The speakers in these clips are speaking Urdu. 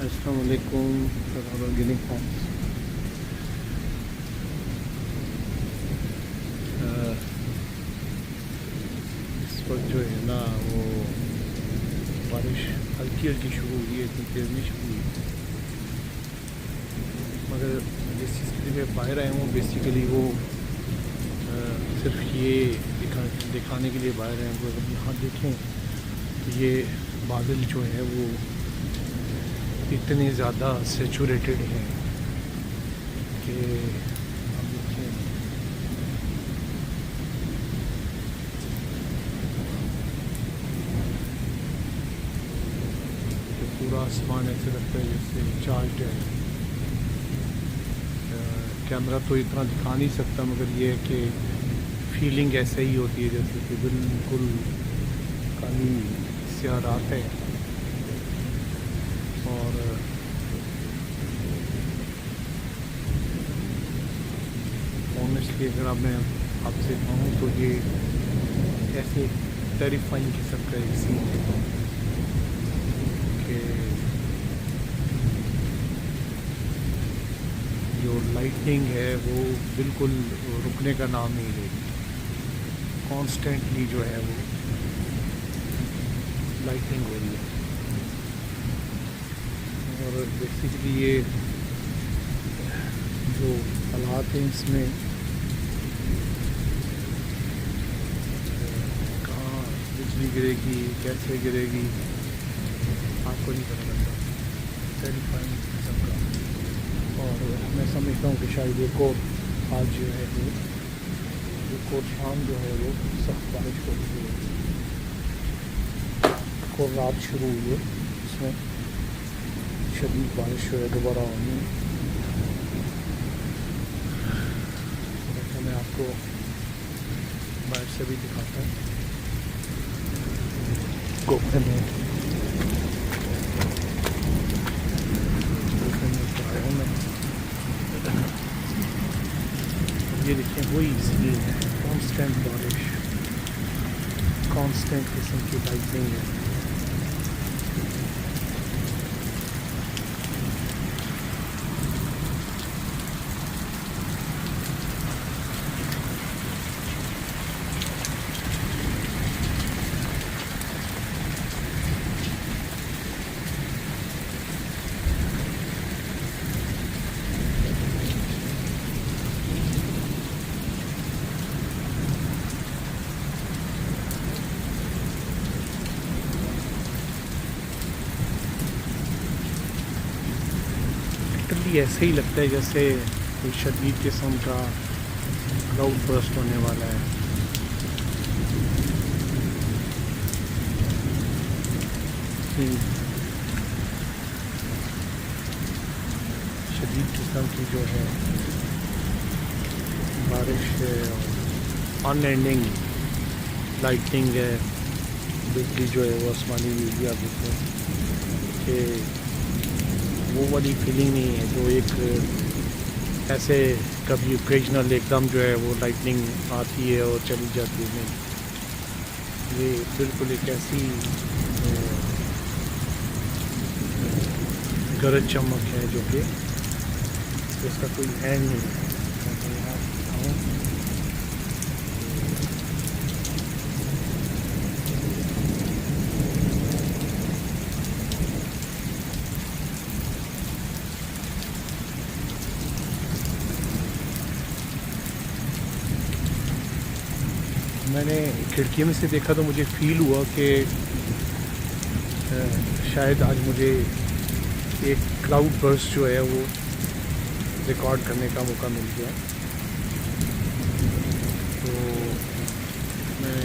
السلام علیکم گنی فارمس. اس وقت جو ہے نا وہ بارش ہلکی ہلکی شروع ہوئی ہے، اتنی تیز نہیں شروع ہوئی، مگر جس چیز کے لیے میں باہر آیا ہوں بیسیکلی وہ صرف یہ دکھانے کے لیے باہر آئے ہیں. اگر یہاں دیکھیں تو یہ بادل جو ہے وہ اتنے زیادہ سیچوریٹڈ ہیں کہ اب دیکھیں کہ پورا آسمان ایسے لگتا ہے جیسے چارجڈ ہے. کیمرہ تو اتنا دکھا نہیں سکتا، مگر یہ ہے کہ فیلنگ ایسے ہی ہوتی ہے جیسے کہ بالکل کالی سیاہ رات ہے. اور آنیسٹلی اگر میں آپ سے کہوں تو یہ ایسے ٹیریفائنگ قسم کا ایک سین ہے کہ جو لائٹنگ ہے وہ بالکل رکنے کا نام نہیں لے رہی. کانسٹنٹلی جو ہے وہ لائٹنگ ہو رہی ہے. اور بیسیکلی یہ جو حالات ہیں اس میں کہاں بجلی گرے گی، کیسے گرے گی، آپ کو نہیں پتہ لگتا. ٹیریفائنگ قسم کا. اور میں سمجھتا ہوں کہ شاید ایک اور آج جو ہے وہ ایک اور شام جو ہے وہ سخت بارش ہو رہی ہے. ایک اور رات شروع ہوئی ہے اس میں شدید بارش جو ہے دوبارہ ہونی ہے. میں آپ کو باہر سے بھی دکھاتا ہوں. گوبھے میں آیا ہوں میں. یہ دیکھیں وہی سین ہے، کانسٹنٹ بارش، کانسٹنٹ قسم کی لائٹنگ ہے. ایسے ہی لگتا ہے جیسے کوئی شدید قسم کا کلاؤڈ برسٹ ہونے والا ہے. شدید قسم کی جو ہے بارش ہے اور ان اینڈنگ لائٹنگ ہے. بجلی جو ہے وہ آسمانی بجلی آپ دیکھیں کہ وہ والی فیلنگ نہیں ہے جو ایک ایسے کبھی اوکیجنل ایک دم جو ہے وہ لائٹنگ آتی ہے اور چلی جاتی ہے. یہ بالکل ایک ایسی گرج چمک ہے جو کہ اس کا کوئی اینڈ نہیں ہے. میں نے کھڑکی میں سے دیکھا تو مجھے فیل ہوا کہ شاید آج مجھے ایک کلاؤڈ برسٹ جو ہے وہ ریکارڈ کرنے کا موقع مل گیا. تو میں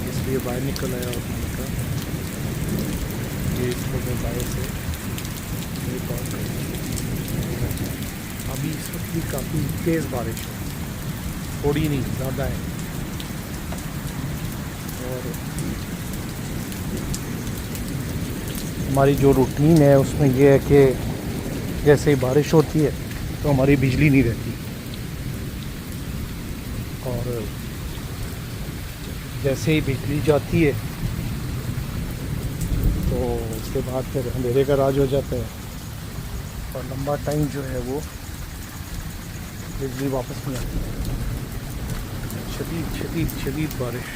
اس لیے باہر نکل آیا اور میں نے کہا یہ اس وقت میں باہر سے ریکارڈ کروں. ابھی اس وقت بھی کافی تیز بارش ہے، تھوڑی نہیں زیادہ ہے. اور ہماری جو روٹین ہے اس میں یہ ہے کہ جیسے ہی بارش ہوتی ہے تو ہماری بجلی نہیں رہتی، اور جیسے ہی بجلی جاتی ہے تو اس کے بعد پھر اندھیرے کا راج ہو جاتا ہے. اور لمبا ٹائم جو ہے وہ بجلی واپس نہیں آتی. شدید شدید شدید بارش،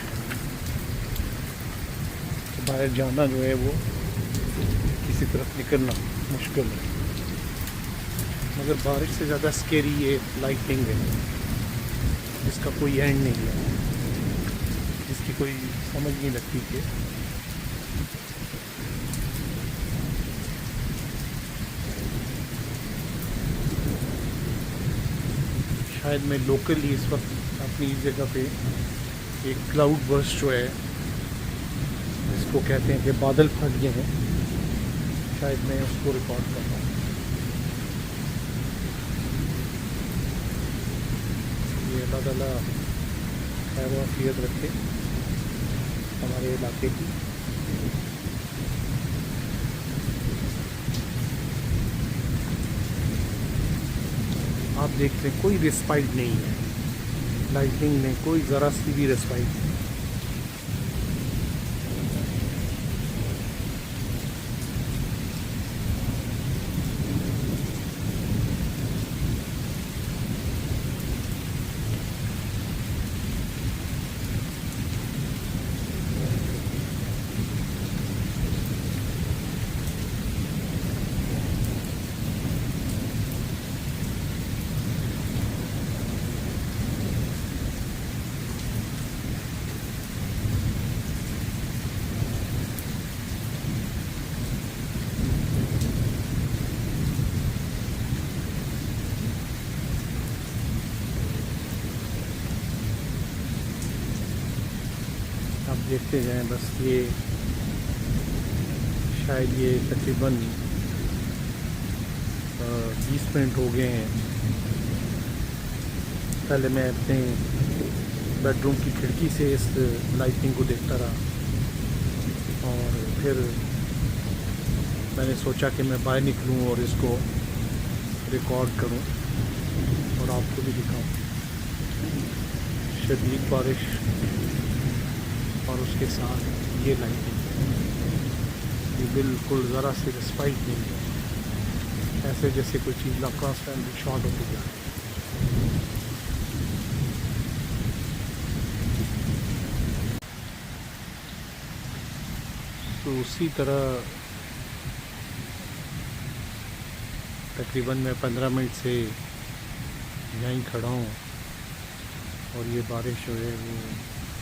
باہر جانا جو ہے وہ کسی طرف نکلنا مشکل ہے. مگر بارش سے زیادہ اسکیری یہ لائٹنگ ہے، جس کا کوئی اینڈ نہیں ہے، جس کی کوئی سمجھ نہیں لگتی کہ شاید میں لوکلی اس وقت اپنی جگہ پہ ایک کلاؤڈ برسٹ جو ہے جس کو کہتے ہیں کہ بادل پھٹ گئے ہیں، شاید میں اس کو ریکارڈ کر رہا ہوں. یہ اللہ تعالیٰ خیر و عافیت رکھے ہمارے علاقے کی. آپ دیکھ لیں کوئی ریسپائٹ نہیں ہے، لائٹنگ میں کوئی ذرا سی بھی ریسپائٹ نہیں. آپ دیکھتے جائیں بس. یہ شاید یہ تقریباً 20 منٹ ہو گئے ہیں. پہلے میں اپنے بیڈ روم کی کھڑکی سے اس لائٹنگ کو دیکھتا رہا، اور پھر میں نے سوچا کہ میں باہر نکلوں اور اس کو ریکارڈ کروں اور آپ کو بھی دکھاؤں. شدید بارش اور اس کے ساتھ یہ لائٹنگ، یہ بالکل ذرا سی ریسپائٹ نہیں ہے، ایسے جیسے کوئی چیز کانسٹنٹلی شارٹ ہوتی جا رہی ہے. تو اسی طرح تقریباً میں 15 منٹ سے یہیں کھڑا ہوں اور یہ بارش جو ہے وہ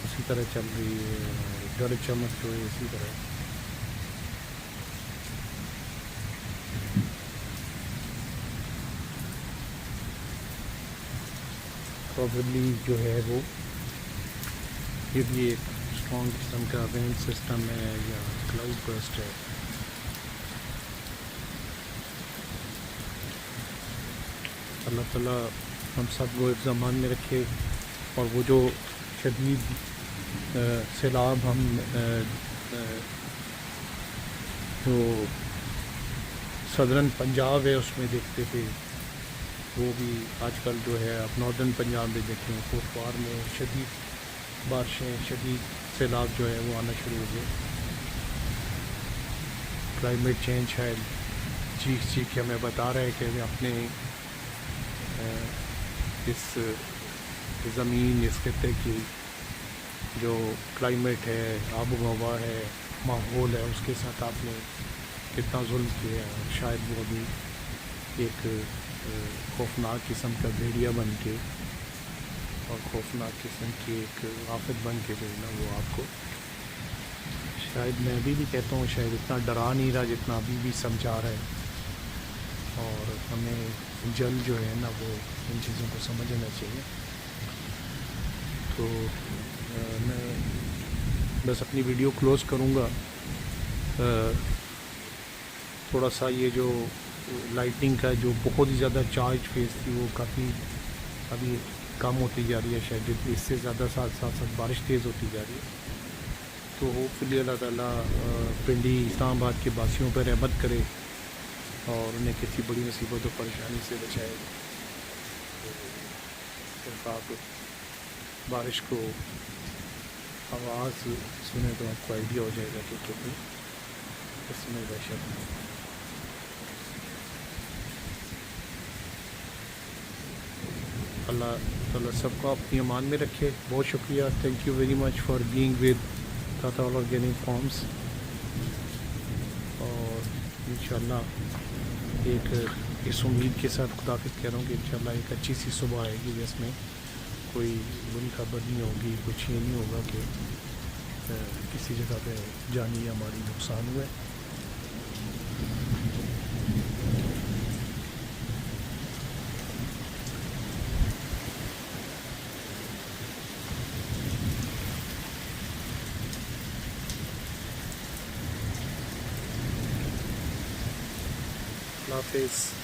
اسی طرح چل رہی ہے، اور گرج چمک جو ہے اسی طرح. پرابیبلی جو ہے وہ یہ بھی ایک اسٹرانگ قسم کا وینڈ سسٹم ہے یا کلاؤڈ برسٹ ہے. اللہ تعالیٰ ہم سب کو حفظ امان میں رکھے، اور وہ جو شدید سیلاب ہم جو صدرن پنجاب ہے اس میں دیکھتے تھے، وہ بھی آج کل جو ہے اب ناردرن پنجاب میں دیکھیں، کوٹوار میں شدید بارشیں، شدید سیلاب جو ہے وہ آنا شروع ہو گئے. کلائمیٹ چینج ہے، چیخ چیخ کے ہمیں بتا رہے کہ ہمیں اپنے اس زمین، اس خطے کی جو کلائمیٹ ہے، آب و ہوا ہے، ماحول ہے، اس کے ساتھ آپ نے کتنا ظلم کیا ہے. شاید وہ بھی ایک خوفناک قسم کا بھیڑیا بن کے اور خوفناک قسم کی ایک آفت بن کے جو ہے نا وہ آپ کو، شاید میں ابھی بھی کہتا ہوں شاید اتنا ڈرا نہیں رہا جتنا ابھی بھی سمجھا رہا ہے. اور ہمیں جلد جو ہے نا وہ ان چیزوں کو سمجھنا چاہیے. تو میں بس اپنی ویڈیو کلوز کروں گا. تھوڑا سا یہ جو لائٹنگ کا جو بہت ہی زیادہ چارج فیس تھی وہ کافی ابھی کم ہوتی جا رہی ہے، شاید اس سے زیادہ ساتھ بارش تیز ہوتی جا رہی ہے. تو ہوپ فلی اللہ تعالیٰ پنڈی اسلام آباد کے باسیوں پر رحمت کرے اور انہیں کسی بڑی مصیبت و پریشانی سے بچائے. صرف آپ بارش کو آواز سنیں تو آپ کو آئیڈیا ہو جائے گا کہ کتنی اس میں دہشت ہے. اللہ تعالیٰ سب کو اپنی امان میں رکھے. بہت شکریہ. Thank you very much for being with Tata organic farms. اور انشاءاللہ ایک اس امید کے ساتھ خداحافظ کہہ رہا ہوں کہ انشاءاللہ ایک اچھی سی صبح آئے گی جس میں کوئی بری خبر نہیں ہوگی, کچھ یہ نہیں ہوگا کہ کسی جگہ پہ جانی یا مالی نقصان ہوا ہے. اللہ حافظ.